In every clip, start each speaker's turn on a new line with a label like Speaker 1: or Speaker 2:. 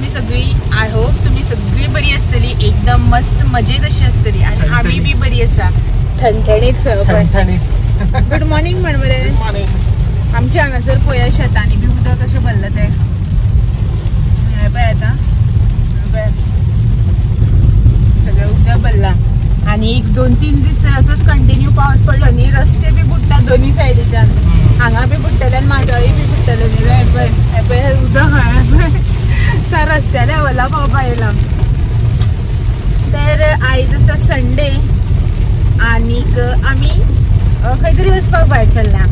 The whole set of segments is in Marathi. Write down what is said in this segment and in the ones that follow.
Speaker 1: तुम्ही सगळी. आय होप तुम्ही सगळी बरी असतली, एकदम मस्त मजेत अशी असतली आणि आम्ही बी बरी असा ठणठणीत. गुड मॉर्निंग म्हण बरे. आमच्या हांगासर पळया शेतांनी बी उदक कशें भरलं ते पळय आतां सगळं उदक भरला आणि 1-2-3 दीस असंच कंटिन्यू पावस पडलो न्ही, रस्ते बी बुडटा दोन्ही सायडीच्यान. हांगा बी बुडटले आनी म्हाजोय बी बुडटले न्ही. हे उदक सा रस्त्या लेवला पावपा येयला. तर आयज आसा संडे आनीक आमी खंय तरी वचपाक भायर सरल्या.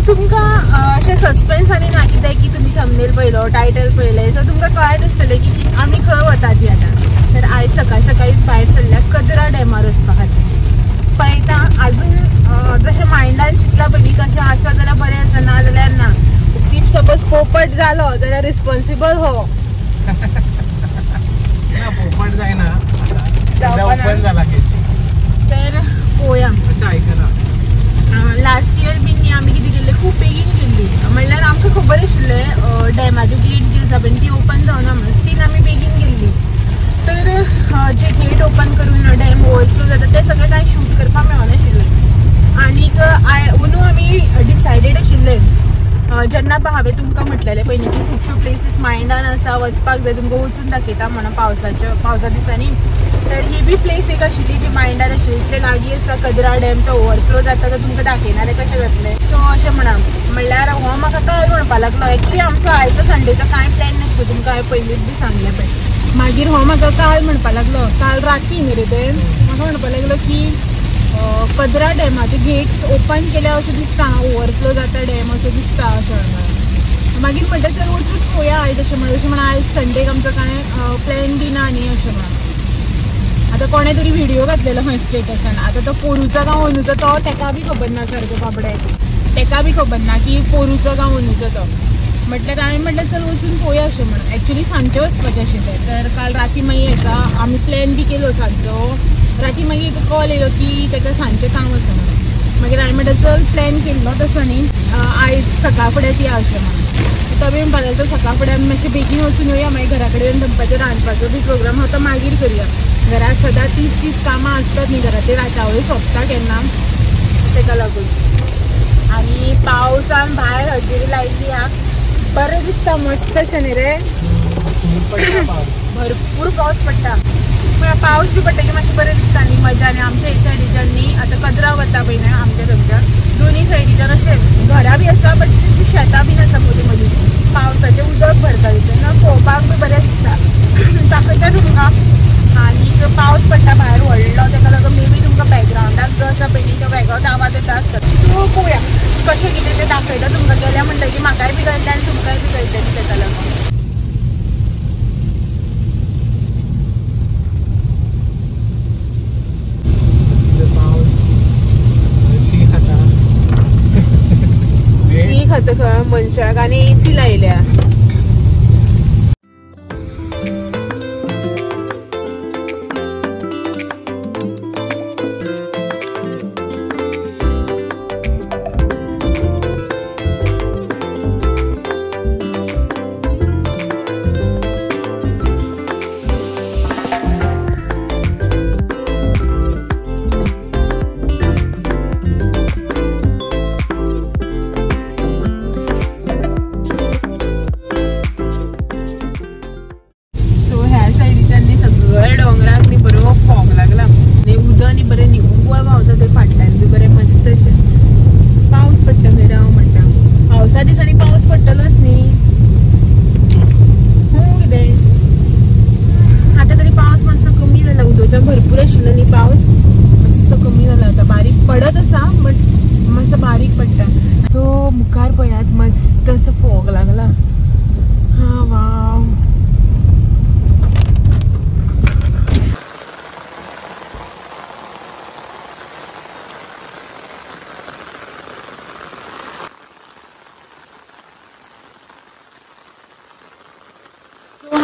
Speaker 1: तुमकां अशें सस्पेन्स आनी ना कित्याक की तुमी थंबनेल पळयलो, टायटल पळयलें, सो तुमकां कळत आसतलें की आमी खंय वता ती आतां. तर आयज सकाळीं भायर सरल्या कदरा डॅमार वचपा खातीर. पळयता आजून जशें मायंडान चिंतला पयलीं तशें आसा जाल्यार बरें आसा, ना जाल्यार ना. इफ सपोज पोपट जालो जाल्यार रिस्पॉन्सिबल हो.
Speaker 2: पोपट जायना
Speaker 1: तर पळोवया. लास्ट इयर बीन न्ही आमी कितें केल्लें, खूब बेगीन गेल्ली. म्हणल्यार आमकां खबर आशिल्लें डॅमाची गेट जी आसा पळय ती ओपन जावना म्हणून, स्टील आमी बेगीन गेल्ली. तर जे गेट ओपन करून डॅम ओवरफ्लो जाता ते सगळें कांय शूट करपाक मेळनाशिल्लें. आनीक अंदू आमी डिसायडेड आशिल्ले जेन्ना हांवें तुमकां म्हटलेलें पयलीं की खुबश्यो प्लेसीस मायंडान आसा, वचपाक जाय, तुमकां वचून दाखयता म्हणून पावसा दिसांनी. तर ही बी प्लेस एक आशिल्ली जी मायंडान आशिल्ली, इतले लागीं आसा कदरा डॅम, तो ओवरफ्लो जाता तो तुमकां दाखयनारे कशें जातलें. सो अशें म्हणल्यार हो म्हाका काल म्हणपा लागलो. एक्चुली आमचो आयचो संडेचो कांय प्लॅन नाशिल्लो, तुमकां हांवें पयलींच बी सांगलें पळय. मागीर हो म्हाका काल म्हणपा लागलो, काल राती न्ही रे ते, म्हाका म्हणपा लागलो की कदरा डॅमाचे गेट्स ओपन केल्या अशें दिसता, ओवरफ्लो जाता डॅम अशें दिसता अशें. मागीर म्हणटा चल वचून पळोवया आयज अशें म्हणून आयज संडेक आमचो कांय प्लॅन बी ना न्ही अशें म्हणून. आतां कोणें तरी व्हिडिओ घातलेलो खंय स्टेटसान. आतां तो पोरूचो गांव अंदूचो तो तेका बी खबर ना सारको बाबड्याक, तेका बी खबर ना की पोरूचो गांव अंदूचो तो. म्हटल्यार हांवें म्हटल्यार चल वचून पळोवया अशें म्हणून. एक्चुली सांजचें वचपाचें आशिल्लें. तर काल राती मागीर हेका आमी प्लॅन बी केलो सांजचो. राती मागीर एक कॉल येयलो की तेका सांजचें काम आसा म्हणून. मागीर हांवें म्हटल्यार चल प्लॅन केल्लो तसो न्ही, आयज सकाळ फुडेंच या अशें म्हणून. तो बी म्हणपा लागलो तो सकाळ फुडें आमी मातशें बेगीन वचून येवया, मागीर घरा कडेन दनपारचें रांदपाचो बी प्रोग्राम आसा तो मागीर करया. घरात सदां 30 कामां आसतात न्ही, घरांतली रातावळी सोंपता केन्ना, तेका लागून. आनी पावसान भायर हजेरी लायिल्ली आहा, बरें दिसता, मस्त अशें न्ही रे. भरपूर पावस पडटा, पावस बी पडटा की मातशें बरें दिसता न्ही, मजा. आनी आमच्या हे सायडीच्यान न्ही आतां कदरा वता पळय न्ही आमच्या थंयच्यान, दोनी सायडीच्यान अशें घरां बी आसा बट तशीं शेतां बीन आसा मदीं मदीं. पावसाचें उदक भरता तितून पळोवपाक बी बरें दिसता. दाखयता तुमकां. आनीक पावस पडटा भायर व्हडलो, तेका लागून मे बी तुमकां बॅकग्रावंडाक जो आसा पळय न्ही तो वेगळोच आवाज येता आसता. सो पळोवया कशें कितें तें दाखयता तुमकां. गेल्या म्हणटकीर म्हाकाय बी कळटलें आनी तुमकांय बी कळटलें तेका लागून. शी खाता खंय मनशाक आनी एसी लायल्या.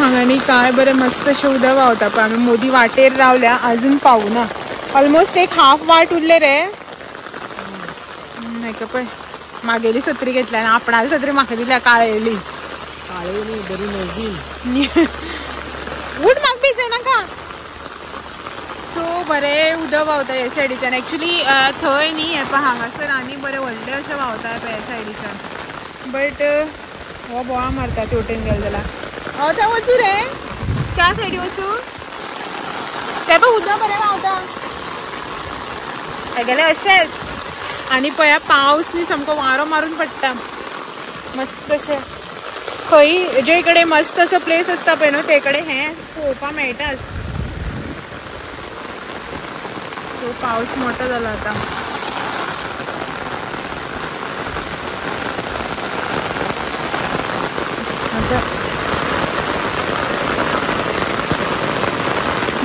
Speaker 1: हांगानी काय बरें मस्त अशें उदक व्हांवता पळय. आमी मोदी वाटेर रावल्या, अजून पावना. ऑलमोस्ट एक हाफ वाट उरले रे. हेका पळय मागेली सत्री घेतल्या आनी आपणाली सत्री म्हाका दिल्या काळयली.
Speaker 2: बरी नवीन
Speaker 1: उड म्हाका भिजय नाका. सो बरें उदक व्हांवता हे सायडीच्यान. एक्चुली थंय न्ही हे पळय हांगासर आनी बरें व्हडलें अशें व्हांवता पळय हे सायडीच्यान. बट हो बोवा मारता तेवटेन गेलो जाल्यार. थंय वचूं रे, त्या सायडी वचूं. ते पळय उदक बरें व्हांवता हेगेलें अशेंच. आनी पळया पावस न्ही सामको वारो मारून पडटा मस्त अशें. खंय जे कडेन मस्त असो प्लेस आसता पळय न्हू ते कडेन हें पळोवपाक मेळटाच. सो पावस मोठो जाला आतां.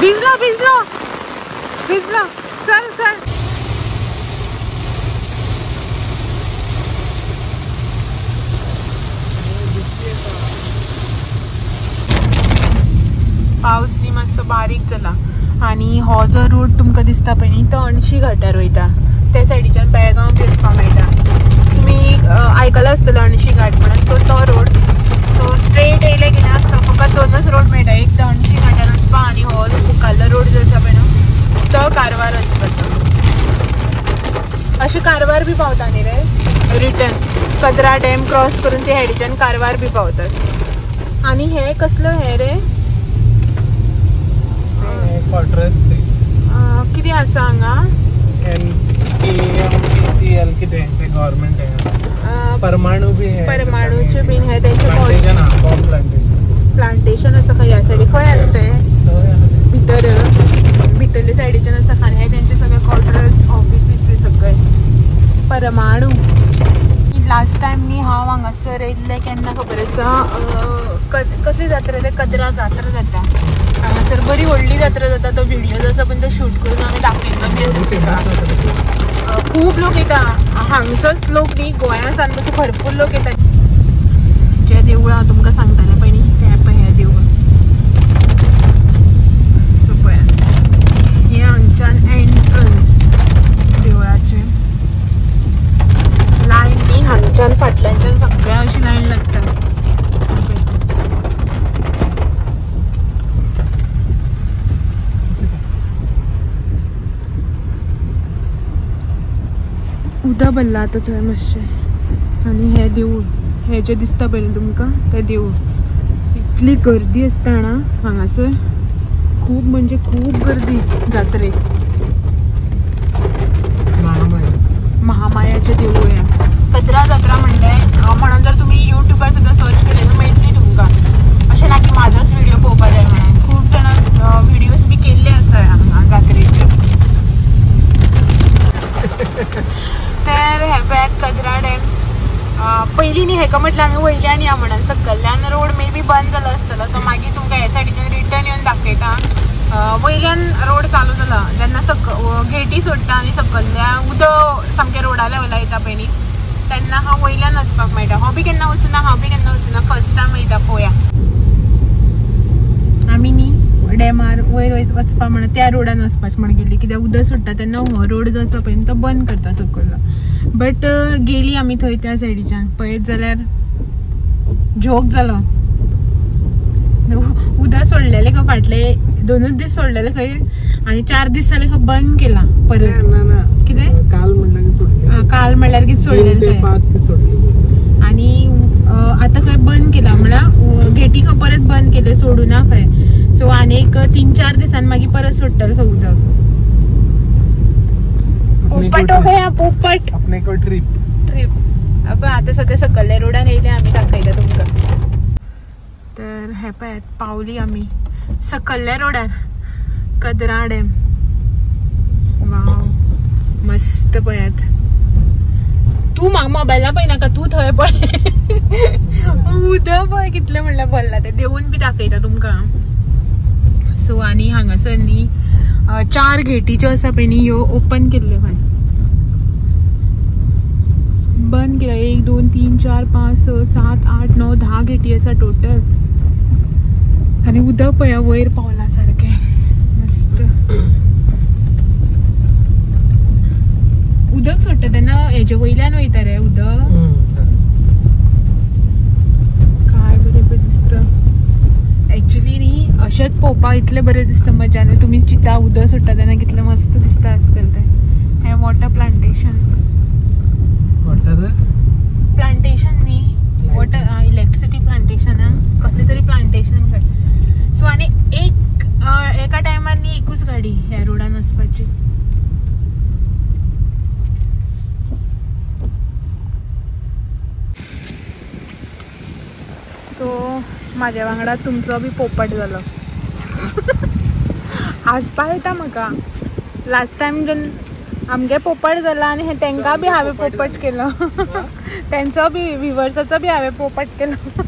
Speaker 1: भिजलो भिजलो भिजलो. चल चल. पावस न्ही मातसो बारीक जाला. आनी हो जो रोड तुमकां दिसता पळय न्ही तो अणशी घाटार वयता. त्या सायडीच्यान बेळगांव बी वचपाक मेळटा. तुमी आयकलां आसतलो अणशी घाट म्हणून. सो तो रोड. सो स्ट्रेट येयले की ना फकत दोनच रोड मेळटा. एक तो अणशी घाटार वचपा आनी हो मुखाल्लो रोड जो आसा पळय न्हू तो कारवार वचपाचो. अशें कारवार बी पावता न्ही रे रिटर्न. कदरा डॅम क्रॉस करून ते सायडीच्यान कारवार बी पावतात. आनी हे कसलो हे रे कितें आसा हांगा
Speaker 2: NPCL कितें ते गव्हर्नमेंट आहे. परमाणू बी आहे.
Speaker 1: परमाणूचे बीन हे तेंचे प्लांटेशन आसा खंय ह्या सायडीक. खंय आसा ते भितर भितरले सायडीच्यान आसा खान. हे तेंचे सगळे क्वॉर्टर्स ऑफिसीस बी सगळे परमाणू. लास्ट टायम न्ही हांव हांगासर येयल्लें केन्ना खबर आसा कसली जात्रा रे कदरा जात्रा जाता हांगासर. बरी व्हडली जात्रा जाता. तो व्हिडिओ जो आसा पळय तो शूट करून आमी दाखयल्लो बी आसा तुका. खूब लोक येता. हांगचोच लोक न्ही गोंयांसान पासून भरपूर लोक येता. जे देवूळ हांव तुमकां सांगतालें पळय न्ही तें पळय हें देवूळ. सो पळय हें हांगच्यान एंट्रन्स देवळाचें. लायन न्ही हांगच्यान फाटल्यानच्यान सगळ्या अशी लायन लागता. उदक भरला आतां थंय मातशें. आनी हें देवूळ हें जें दिसता पळय न्ही तुमकां तें देवूळ. इतली गर्दी आसता जाणा हांगासर. खूब म्हणजे खूब गर्दी जात्रेक. महामायाचें देवूळ हें कदरा जात्रा म्हणलें म्हणून जर तुमी युट्यूबार सुद्दां सर्च केलें जाल्यार मेळटली तुमकां. अशें ना की म्हाजोच व्हिडिओ पळोवपाक जाय म्हणून. खूब जाणां व्हिडिओज बी केल्ले आसा हांगा जात्रेचे. तर हे पळय कदरा डॅम. पयलीं न्ही हेका म्हटलें आमी वयल्यान या म्हणून. सकयल्यान रोड मे बी बंद जालो आसतलो. तो मागीर तुमकां हे सायडीच्यान रिटर्न येवन दाखयता. वयल्यान रोड चालू जाला जेन्ना गेटी सोडटा आनी सकयल्या उदक सामकें रोडा लेवला येता पळय न्ही तेन्ना हांव वयल्यान वचपाक मेळटा. हांव बी केन्ना वचूना. हांव बी केन्ना वचूना. फर्स्ट टायम वयता पळोवया. आमी न्ही डॅमार वयर वचपा म्हणून त्या रोडान वचपाचें म्हण गेली. कित्याक उदक सोडटा तेन्ना हो रोड जो आसा पळय तो बंद करता सकयलो. बट गेली आमी थंय त्या सायडीच्यान. पळयत जाल्यार जोक जालो. उदक सोडलेले खंय फाटले 2 दीस सोडलेले खंय आनी 4 दीस जाले खंय बंद केला परत. कितें
Speaker 2: काल
Speaker 1: म्हणल्यार कितें सोडलेले आनी आतां खंय बंद केला म्हळ्यार गेटी खंय परत बंद केले सोडूना खंय. सो आनीक 3-4 दिसान मागीर परत सोडटले खंय उदक. पोपट खंय पोपट ट्रीप आतां सद्या सकयल्या रोडान येयले आमी दाखयता तुमकां. तर हे पळयात पावली आमी सकयल्या रोडार कदरा डॅम. वाव मस्त पळयात. तू म्हाका मोबायला पळयनाका तू थंय पळय. उदक पळय कितलें म्हणल्यार भरला. ते देवून बी दाखयता तुमकां. सो आनी हांगासर न्ही 4 गेटी ज्यो आसा पळय न्ही ह्यो ओपन केल्ल्यो खंय. बंद केला. 1 2 3 4 5 6 7 8 9 10 गेटी आसा टोटल. आनी उदक पळया वयर पावला सारकें मस्त. उदक सोडटा तेन्ना हेजे वयल्यान वयता रे उदक. काय बरें खरेंच पळोवपाक इतलें बरें दिसता मजा न्ही तुमी चिता उदक सुट्टा तेन्ना कितलें मस्त दिसता आसतलें तें हें वॉटर प्लांटेशन न्ही वॉटर इलेक्ट्रिसिटी प्लांटेशन कसलें तरी प्लांटेशन काय सो आनी एका टायमार न्ही एकूच गाडी ह्या रोडान वचपाची सो म्हाज्या वांगडा तुमचो बी पोपट जालो हांसपा येता म्हाका लास्ट टायम जेन्ना आमगे पोपट जाला आनी तेंकां बी हांवें पोपट केलो तेंचो बी व्हिवर्साचो बी हांवें पोपट केलो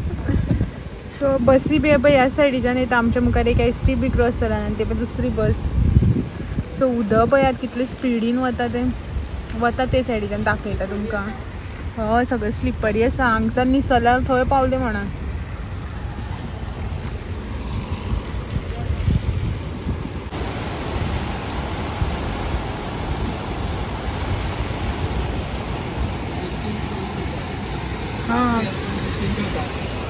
Speaker 1: सो बसी बी पळय ह्या सायडीच्यान येता आमच्या मुखार एक ST बी क्रॉस जाला आनी ते पळय दुसरी बस सो उदक पळयात कितले स्पिडीन वता ते सायडीच्यान दाखयता तुमकां हय सगळें स्लिपरी आसा हांगच्यान निसल्यार थंय पावले म्हणून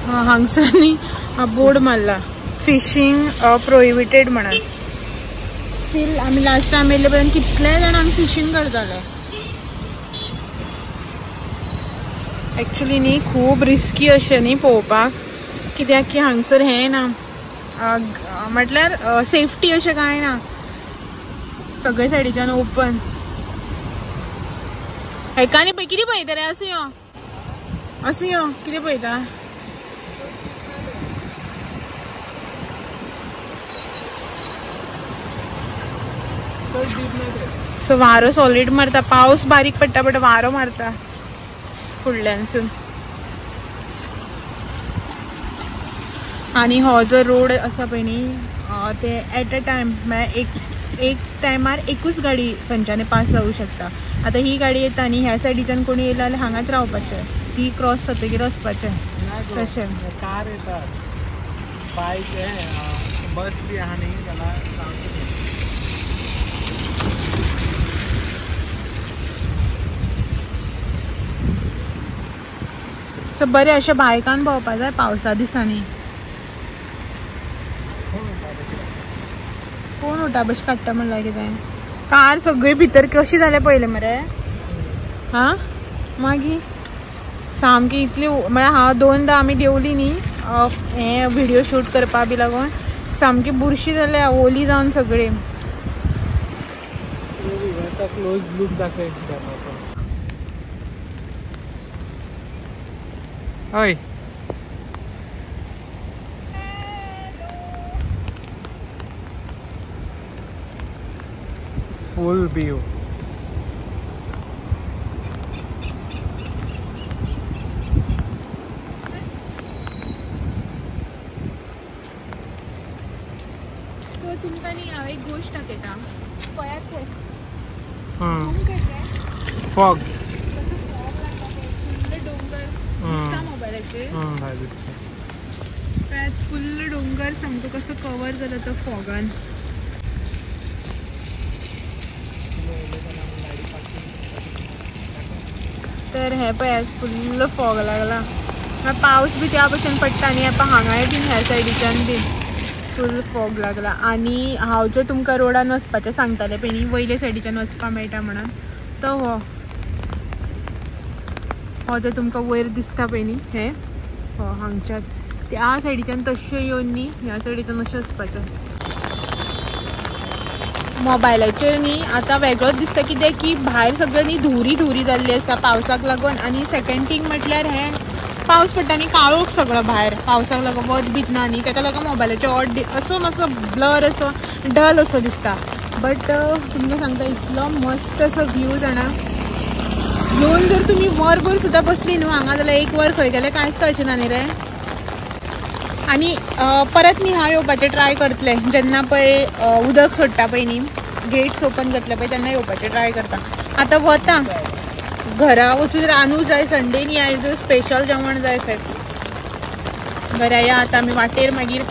Speaker 1: हां हांगसर न्ही बोर्ड मारला फिशींग प्रोहिबिटेड म्हणून स्टील आमी लास्ट टायम येयल्ले पर्यंत कितले जाणांक फिशींग करताले एक्चुली न्ही खूब रिस्की अशें न्ही पळोवपाक कित्याक की हांगसर हें ना म्हटल्यार सेफ्टी अशें कांय ना सगळे सायडीच्यान ओपन हेका न्ही पळय कितें पळयता रे असो यो कितें पळयता सो वारो सॉलिड मारता पावस बारीक पडटा बट वारो मारता फुडल्यानसून आनी हो जो रोड आसा पळय न्ही ते एट अ टायम म्हळ्यार एक टायमार एकूच गाडी खंयच्यानी पास जावूं शकता आतां ही गाडी येता आनी ह्या सायडीच्यान कोणी येयला जाल्यार हांगाच रावपाचें ती क्रॉस जातकीर वचपाचें तशें
Speaker 2: कार येतात बायक बस बी आहा न्ही जाल्यार
Speaker 1: सो बरें अशें बायकान भोंवपा जाय पावसा दिसांनी कोण उठा बशी काडटा म्हणल्यार कितें कार सगळी भितर कशी जालें पयलें मरे हां मागीर सामकी इतली म्हळ्यार हांव दोनदां आमी देंवली न्ही हें व्हिडियो शूट करपा बी लागून सामकी बुरशी जाल्या ओली जावन सगळी
Speaker 2: क्लोज लूक दाखय हय फुल व्यू
Speaker 1: सो तुमकां न्ही हांव एक गोश्ट दाखयता पळयात थंय
Speaker 2: फॉग
Speaker 1: फुल्ल डोंगर सामको कसो कवर जाला तो फॉगान तर हे पळय फुल्ल फॉग लागला पावस बी त्या भशेन पडटा न्ही आतां हांगाय बीन ह्या सायडीच्यान बीन फुल फॉग लागला आनी हांव जो तुमकां रोडान वचपाचें सांगतालें पळय न्ही वयले सायडीच्यान वचपाक मेळटा म्हणून तो हो जो तुमकां वयर दिसता पळय न्ही हे हो हांगच्यान त्या सायडीच्यान तशें येवन न्ही ह्या सायडीच्यान अशें वचपाचें मोबायलाचेर न्ही आतां वेगळोच दिसता कित्याक की भायर सगळें न्ही धुरी जाल्ली आसा पावसाक लागून आनी सेकंड थिंग म्हटल्यार हें पावस पडटा न्ही काळोख सगळो भायर पावसाक लागून वत बीत ना न्ही ताका लागून मोबायलाचेर ऑड असो मातसो ब्लर असो डल असो दिसता बट तुमकां सांगता इतलो मस्त असो व्यू जाणा येवन जर तुमी वरभर सुद्दां बसली न्हू हांगा जाल्यार एक वर खंय गेल्यार कांयच कळचें ना न्ही रे आनी परत न्ही हांव येवपाचें ट्राय करतलें जेन्ना पळय उदक सोडटा पळय न्ही गेट्स ओपन जातले पळय तेन्ना येवपाचें ट्राय करता आतां वता घरा वचून रांदूं जाय संडे न्ही आयज स्पेशल जेवण जाय खंय बरें या आतां आमी वाटेर मागीर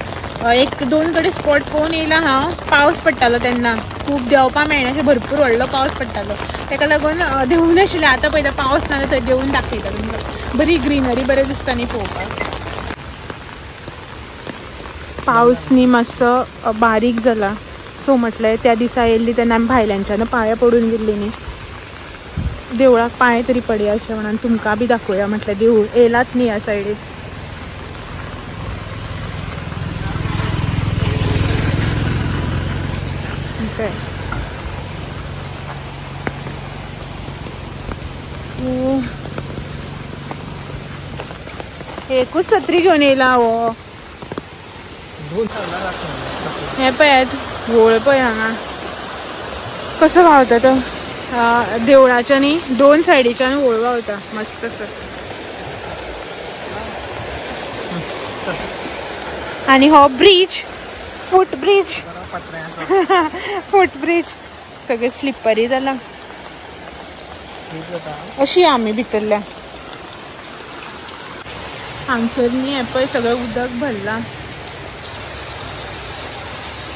Speaker 1: एक दोन कडेन स्पॉट पळोवन येयला हांव पावस पडटालो तेन्ना खूब देंवपा मेळनाशें भरपूर व्हडलो पावस पडटालो ताका लागून देंवूं नाशिल्लें आतां पळयता पावस ना थंय देंवून दाखयता तुमकां बरी ग्रीनरी बरें दिसता न्ही पळोवपाक पावस न्ही मातसो बारीक जाला, सो म्हटलें त्या दिसा येयल्ली तेन्ना आमी भायल्यांच्यान पांया पडून गेल्ली न्ही, देवळाक पांय तरी पडया अशें म्हणून तुमकां बी दाखोवया म्हटलें. देवूळ येयलात न्ही ह्या सायडीक. ओके, सो एकूच छत्री घेवन येयला हो. हे पळयात व्होळ पळय हांगा कसो व्हांवता तो. देवळाच्या न्ही दोन सायडीच्यान व्होळ व्हांवता मस्त असो. आनी हो ब्रिज, फूट ब्रिज फूट ब्रिज सगळे स्लिपरी जाला. अशी आमी भितरल्या हांगसर न्ही हे पळय सगळें उदक भरलां.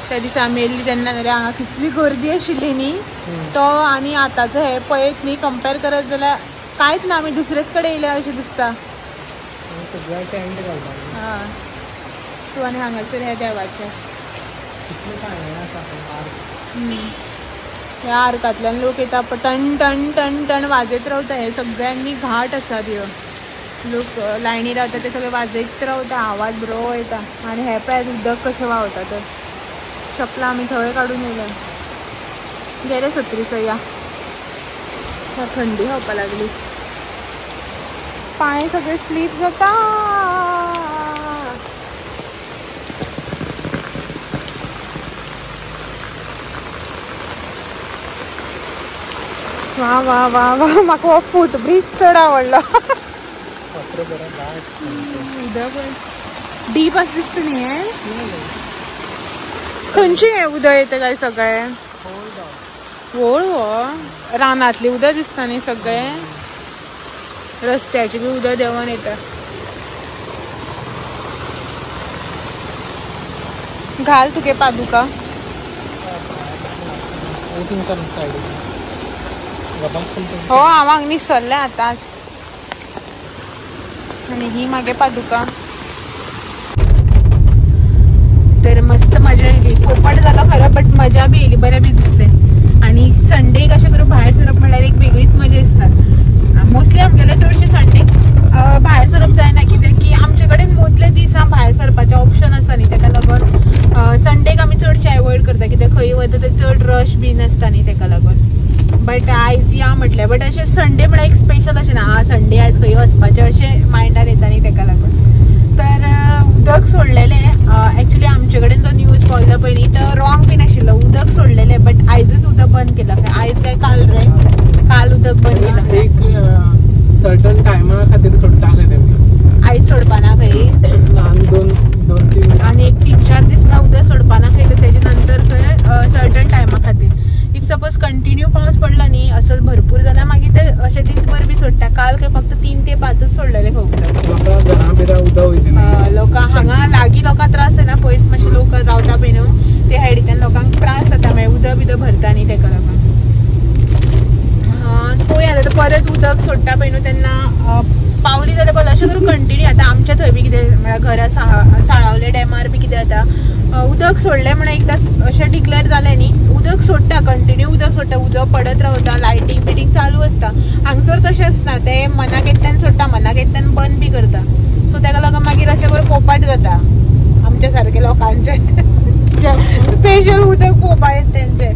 Speaker 1: त्या दिसा आमी येयल्ली तेन्ना जाल्यार हांगा कितली गर्दी आशिल्ली न्ही, तो आनी आतांचो हे पळयत न्ही कंपेर करत जाल्यार कांयच ना, आमी दुसरेच कडेन येयल्या अशें दिसता. हां, सो आनी हांगासर हे देवाचें ह्या आर्कांतल्यान लोक येता टन टन टन टन वाजयत रावता. हे सगळ्यांनी घाट आसा ह्यो, लोक लायनी रावता ते सगळे वाजयत रावता, आवाज बरो येता. आनी हे पळय उदक कशें व्हांवता तर. चपलां आमी थंय काडून येयल्या, गेले छत्री चोया. थंडी खावपा लागली, पांय सगळे स्लीप जाता. वा वा वा वा, म्हाका हो फूट ब्रिज चड आवडलो. उदक डीप आस दिसता न्ही हे. खंयचे हे उदक येता काय सगळें व्होळ हो रानांतली उदक दिसता न्ही सगळें. रस्त्याची बी उदक देंवन येता. घाल तुगे पादुका. हो हांव हांगा निसरलें आतांच. आनी ही मागे पादुका. तर मस्त मजा येयली. पोपट जालो खरं बट मजा बी येयली, बरें बी दिसलें. आनी संडे कशें करून भायर सरप म्हणल्यार एक वेगळीच मजा दिसता. मोस्टली आमगेले चडशे संडे भायर सरप जायना, कित्याक की आमचे कडेन मोदले दिसा भायर सरपाचें ऑप्शन आसा न्ही, ताका लागून संडेक आमी चडशे एवॉयड करता, कित्याक खंय वता थंय चड रश बीन आसता न्ही ताका लागून. बट आयज या म्हटलें, बट अशें संडे म्हळ्यार एक स्पेशल अशें ना, संडे आयज खंय वचपाचें अशें मायंडान येता न्ही ताका लागून. तर उदक सोडलेलें एक्चुअली आमचे कडेन जो न्यूज पळयलो पळय न्ही तो रॉंग बीन आशिल्लो. उदक सोडलेलें बट आयजच उदक बंद केलां. आयज काय काल रे, काल उदक बंद केलां.
Speaker 2: एक सर्टन टायमा खातीर सोडटा खंय तें.
Speaker 1: आयज सोडपाना खंय आनी एक 3-4 दीस म्हळ्यार उदक सोडपाना खंय. तर तेजे नंतर खंय सर्टन टायमा खातीर. इफ सपोज कंटिन्यू पावस पडला न्ही असोच भरपूर जाल्यार मागीर ते अशें दिसभर बी सोडटा. काल खंय फक्त 3 ते 5च सोडलेले खंय लोकां हांगा लागीं लोकांक त्रास जायना. पयस मातशे लोक रावता पळय न्हू ते सायडीच्यान लोकांक त्रास जाता, मागीर उदक बिदक भरता न्ही ताका लागून. पळय आतां परत उदक सोडटा पळय न्हू तेन्ना पावली जाल्यार बरें. अशें करून कंटिन्यू आतां आमच्या थंय बी कितें म्हळ्यार घरा साळावले डॅमार बी कितें जाता, उदक सोडलें म्हणून एकदां अशें डिक्लेअर जालें न्ही, उदक सोडटा कंटिन्यू उदक सोडटा. उदक पडत रावता, लायटींग बिटींग चालू आसता. हांगसर तशें आसना, ते मनाक येतान सोडटा, मनाक येतान बंद बी करता. सो ताका लागून मागीर अशें करून पोपाट जाता आमच्या सारके लोकांचे. स्पेशल उदक पोवपा येता तेंचे.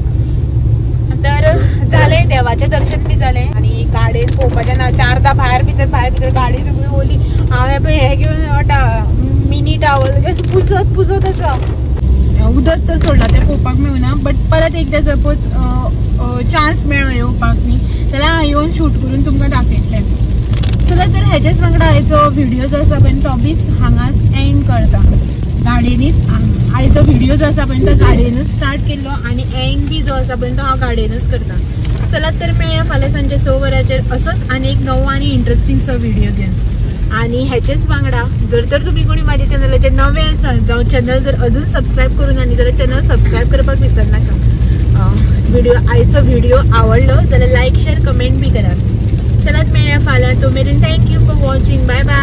Speaker 1: तर जालें देवाचें दर्शन बी जालें आनी गाडयेन पोवपाचें ना. 4दां भायर भितर गाडी सगळी ओली. हांव हे घेवन मिनी टावल घेवन पुसत आसा. उदक तर सोडलां तें पोवपाक मेळना, बट परत एकदां सपोज चान्स मेळ्ळो येवपाक न्ही जाल्यार हांव येवन शूट करून तुमकां दाखयतलें. चला तर हेजेच वांगडा आयचो व्हिडिओ जो आसा पळय तो बीच हांगाच एंड करता. गाडयेनीच आयचो व्हिडिओ जो आसा पळय तो गाडयेनूच स्टार्ट केल्लो आनी एंड बी जो आसा पळय तो हांव गाडयेनूच करता. चला तर मेळया फाल्यां सांजे 6 वरांचेर असोच आनी एक नवो आनी इंट्रस्टिंगसो व्हिडिओ घेवन. आनी हेचेच वांगडा जर तर तुमी कोणी म्हाज्या चॅनलाचेर नवे आसात जावं चॅनल जर अजून सबस्क्रायब करूना न्ही जाल्यार चॅनल सबस्क्रायब करपाक विसरनाका. आयचो व्हिडिओ आवडलो जाल्यार लायक शेअर कमेंट बी करात. चलात मेळया फाल्यां. तो मेरेन thank you for watching. Bye bye.